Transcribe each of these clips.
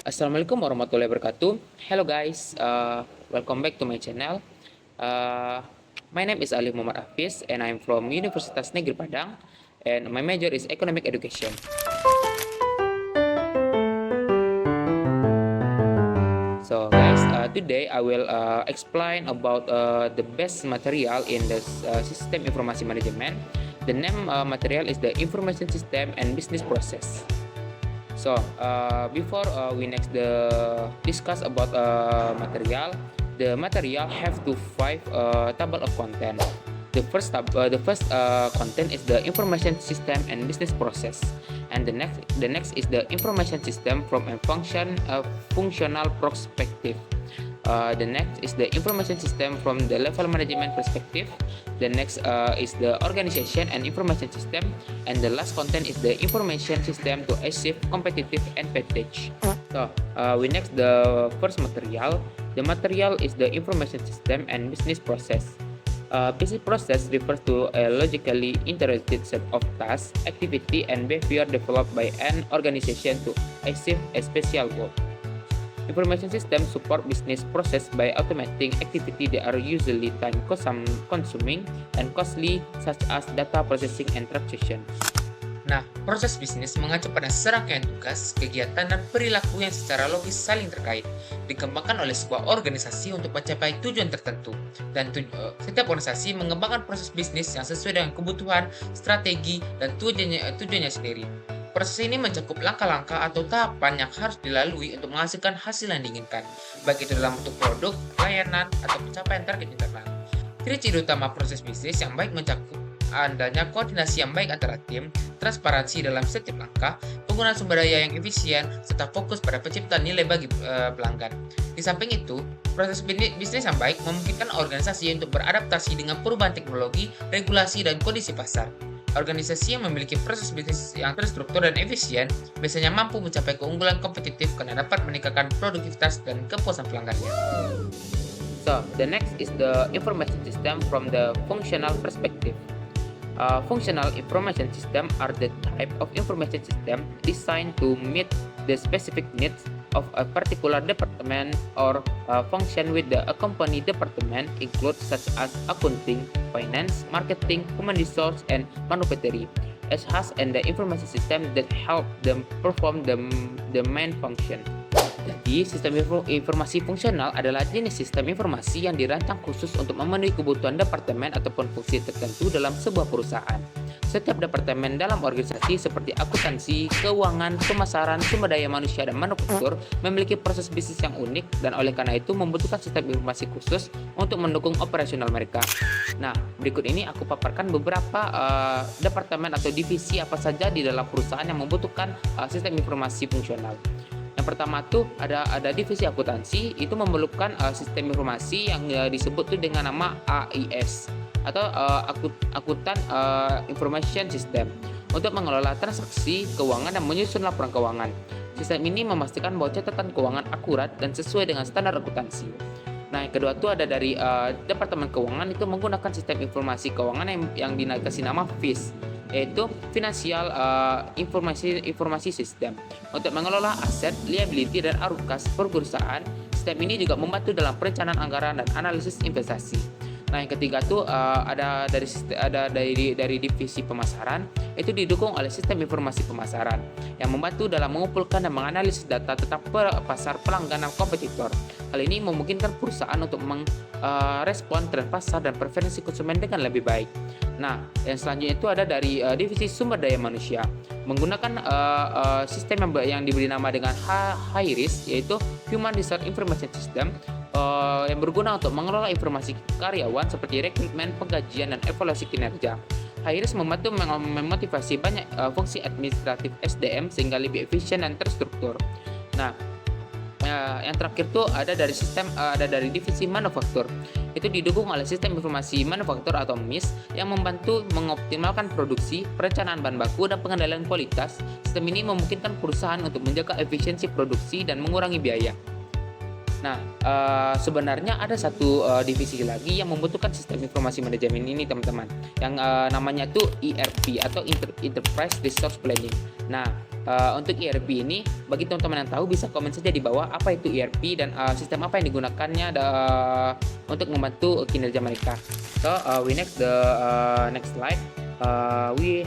Assalamualaikum warahmatullahi wabarakatuh. Hello guys, welcome back to my channel. Uh, my name is Ali Muhammad Hafiz and I'm from Universitas Negeri Padang and my major is Economic Education. So guys, today I will explain about the best material in the System Informasi Management. The name material is the Information System and Business Process. So before we next discuss about material, the material have to five table of content. The first content is the information system and business process, and the next is the information system from a functional perspective. The next is the information system from the level management perspective. The next is the organization and information system, and the last content is the information system to achieve competitive advantage. So we next the first material. The material is the information system and business process. Business process refers to a logically integrated set of tasks, activity, and behavior developed by an organization to achieve a special goal. Information systems support business process by automating activity that are usually time-consuming and costly, such as data processing and transaction. Nah, proses bisnis mengacu pada serangkaian tugas, kegiatan, dan perilaku yang secara logis saling terkait, dikembangkan oleh sebuah organisasi untuk mencapai tujuan tertentu. Dan setiap organisasi mengembangkan proses bisnis yang sesuai dengan kebutuhan, strategi, dan tujuannya sendiri. Proses ini mencakup langkah-langkah atau tahapan yang harus dilalui untuk menghasilkan hasil yang diinginkan, baik itu dalam bentuk produk, layanan, atau pencapaian target internal. Ciri-ciri utama proses bisnis yang baik mencakup adanya koordinasi yang baik antara tim, transparansi dalam setiap langkah, penggunaan sumber daya yang efisien, serta fokus pada penciptaan nilai bagi pelanggan. Di samping itu, proses bisnis yang baik memungkinkan organisasi untuk beradaptasi dengan perubahan teknologi, regulasi, dan kondisi pasar. Organisasi yang memiliki proses bisnis yang terstruktur dan efisien biasanya mampu mencapai keunggulan kompetitif karena dapat meningkatkan produktivitas dan kepuasan pelanggannya. So the next is the information system from the functional perspective. Functional information system are the type of information system designed to meet the specific needs of a particular department or function with the accompanying department include such as accounting, finance, marketing, human resource, and manufacturing. As has and the information system that help them perform the main function. Jadi, sistem informasi fungsional adalah jenis sistem informasi yang dirancang khusus untuk memenuhi kebutuhan departemen ataupun fungsi tertentu dalam sebuah perusahaan. Setiap departemen dalam organisasi seperti akuntansi, keuangan, pemasaran, sumber daya manusia, dan manufaktur memiliki proses bisnis yang unik dan oleh karena itu membutuhkan sistem informasi khusus untuk mendukung operasional mereka. Nah, berikut ini aku paparkan beberapa departemen atau divisi apa saja di dalam perusahaan yang membutuhkan sistem informasi fungsional. Yang pertama tuh ada divisi akuntansi, itu memerlukan sistem informasi yang disebut tuh dengan nama AIS atau akuntan information system untuk mengelola transaksi keuangan dan menyusun laporan keuangan. Sistem ini memastikan bahwa catatan keuangan akurat dan sesuai dengan standar akuntansi. Nah, yang kedua tuh ada dari Departemen Keuangan, itu menggunakan sistem informasi keuangan yang dikasih nama FIS, yaitu Financial Informasi System untuk mengelola aset, liability, dan arus kas perusahaan. Sistem ini juga membantu dalam perencanaan anggaran dan analisis investasi. Nah, yang ketiga tuh ada dari divisi pemasaran, itu didukung oleh sistem informasi pemasaran yang membantu dalam mengumpulkan dan menganalisis data tentang pasar, pelanggan, dan kompetitor. Hal ini memungkinkan perusahaan untuk merespon tren pasar dan preferensi konsumen dengan lebih baik. Nah, yang selanjutnya itu ada dari divisi sumber daya manusia, menggunakan sistem yang diberi nama dengan HIRIS, yaitu Human Resource Information System, yang berguna untuk mengelola informasi karyawan seperti rekrutmen, penggajian, dan evaluasi kinerja. HIRIS membantu memotivasi banyak fungsi administratif SDM sehingga lebih efisien dan terstruktur. Nah, yang terakhir tuh ada dari divisi manufaktur. Itu didukung oleh sistem informasi manufaktur atau MIS yang membantu mengoptimalkan produksi, perencanaan bahan baku, dan pengendalian kualitas. Sistem ini memungkinkan perusahaan untuk menjaga efisiensi produksi dan mengurangi biaya. Nah, sebenarnya ada satu divisi lagi yang membutuhkan sistem informasi manajemen ini, teman-teman, yang namanya tuh ERP atau Enterprise Resource Planning. Nah, Untuk ERP ini, bagi teman-teman yang tahu bisa komen saja di bawah apa itu ERP dan sistem apa yang digunakannya untuk membantu kinerja mereka. So we next the next slide. We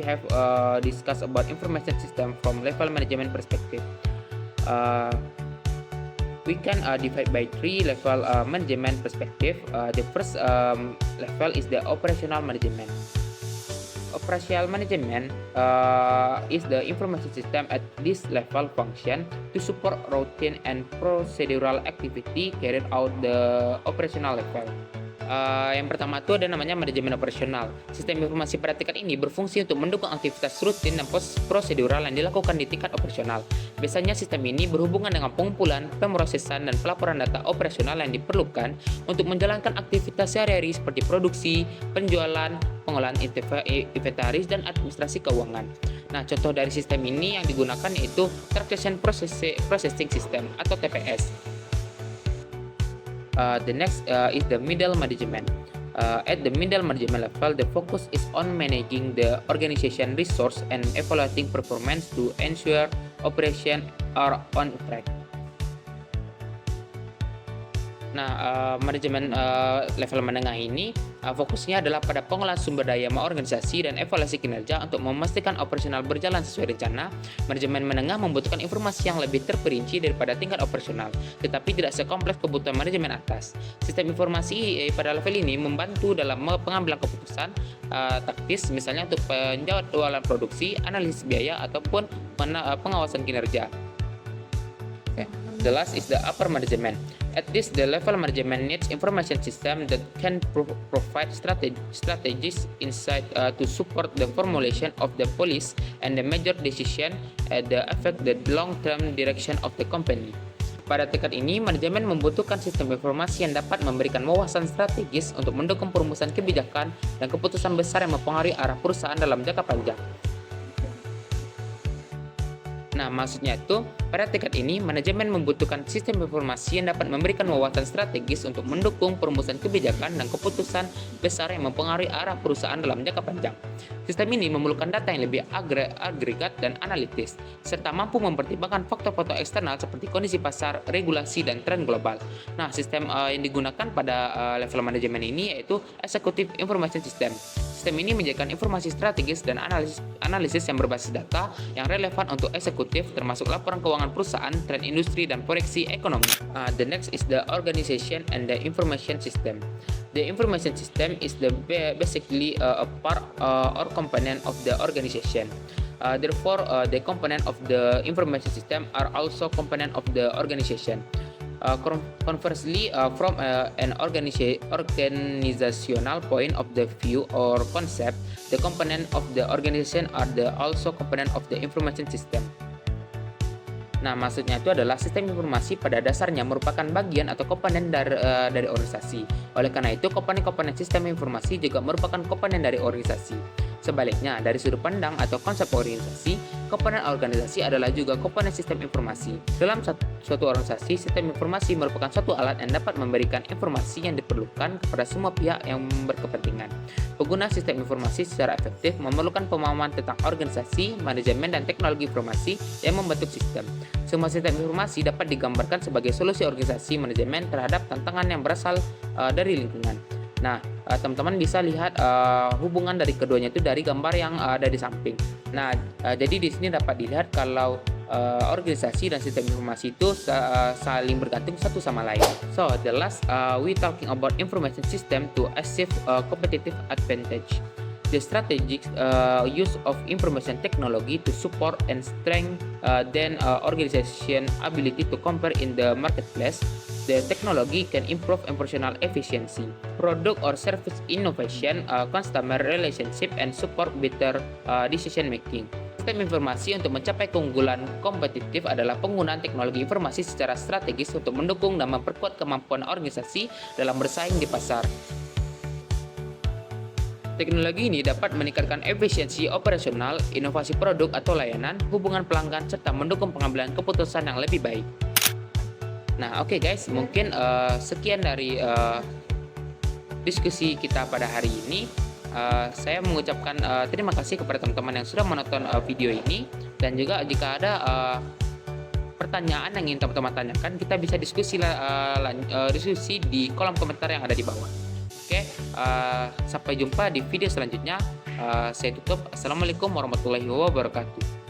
have discussed about information system from level management perspective. We can divide by 3 level management perspective. The first level is the operational management. Operational management is the information system at this level function to support routine and procedural activity carried out the operational level. Yang pertama itu ada namanya manajemen operasional. Sistem informasi pada tingkat ini berfungsi untuk mendukung aktivitas rutin dan prosedural yang dilakukan di tingkat operasional. Biasanya sistem ini berhubungan dengan pengumpulan, pemrosesan, dan pelaporan data operasional yang diperlukan untuk menjalankan aktivitas sehari-hari seperti produksi, penjualan, pengolahan inventaris, dan administrasi keuangan. Nah, contoh dari sistem ini yang digunakan yaitu Transaction Processing System atau TPS. The next is the middle management. At the middle management level, the focus is on managing the organization resource and evaluating performance to ensure operation are on track. Nah, manajemen level menengah ini fokusnya adalah pada pengolahan sumber daya organisasi dan evaluasi kinerja untuk memastikan operasional berjalan sesuai rencana. Manajemen menengah membutuhkan informasi yang lebih terperinci daripada tingkat operasional, tetapi tidak sekompleks kebutuhan manajemen atas. Sistem informasi pada level ini membantu dalam pengambilan keputusan taktis, misalnya untuk penjadwalan produksi, analisis biaya, ataupun pengawasan kinerja. Okay. The last is the upper management. At this, the level management needs information system that can provide strategies insight to support the formulation of the policy and the major decision that affect the long-term direction of the company. Pada tingkat ini, manajemen membutuhkan sistem informasi yang dapat memberikan wawasan strategis untuk mendukung perumusan kebijakan dan keputusan besar yang mempengaruhi arah perusahaan dalam jangka panjang. Nah, maksudnya itu, pada tingkat ini, manajemen membutuhkan sistem informasi yang dapat memberikan wawasan strategis untuk mendukung perumusan kebijakan dan keputusan besar yang mempengaruhi arah perusahaan dalam jangka panjang. Sistem ini memerlukan data yang lebih agregat dan analitis, serta mampu mempertimbangkan faktor-faktor eksternal seperti kondisi pasar, regulasi, dan tren global. Nah, sistem yang digunakan pada level manajemen ini yaitu Executive Information System. Sistem ini menjadikan informasi strategis dan analisis yang berbasis data yang relevan untuk eksekutif, termasuk laporan keuangan perusahaan, tren industri, dan proyeksi ekonomi. The next is the organization and the information system. The information system is basically a part or component of the organization. Therefore, the component of the information system are also component of the organization. Conversely, from an organizational point of the view or concept, the component of the organization are also component of the information system. Nah, maksudnya itu adalah sistem informasi pada dasarnya merupakan bagian atau komponen dari organisasi. Oleh karena itu, komponen-komponen sistem informasi juga merupakan komponen dari organisasi. Sebaliknya, dari sudut pandang atau konsep organisasi, komponen organisasi adalah juga komponen sistem informasi. Dalam suatu organisasi, sistem informasi merupakan suatu alat yang dapat memberikan informasi yang diperlukan kepada semua pihak yang berkepentingan. Pengguna sistem informasi secara efektif memerlukan pemahaman tentang organisasi, manajemen, dan teknologi informasi yang membentuk sistem. Semua sistem informasi dapat digambarkan sebagai solusi organisasi manajemen terhadap tantangan yang berasal dari lingkungan. Nah, teman-teman bisa lihat hubungan dari keduanya itu dari gambar yang ada di samping. Nah, jadi di sini dapat dilihat kalau organisasi dan sistem informasi itu saling bergantung satu sama lain. So, the last we talking about information system to achieve competitive advantage. The strategic use of information technology to support and strengthen organization ability to compare in the marketplace. The technology can improve operational efficiency, product or service innovation, customer relationship, and support better decision making. Sistem informasi untuk mencapai keunggulan kompetitif adalah penggunaan teknologi informasi secara strategis untuk mendukung dan memperkuat kemampuan organisasi dalam bersaing di pasar. Teknologi ini dapat meningkatkan efisiensi operasional, inovasi produk atau layanan, hubungan pelanggan, serta mendukung pengambilan keputusan yang lebih baik. Nah, oke guys, mungkin sekian dari diskusi kita pada hari ini. Saya mengucapkan terima kasih kepada teman-teman yang sudah menonton video ini. Dan juga jika ada pertanyaan yang ingin teman-teman tanyakan, kita bisa diskusi di kolom komentar yang ada di bawah. Oke, sampai jumpa di video selanjutnya. Saya tutup. Assalamualaikum warahmatullahi wabarakatuh.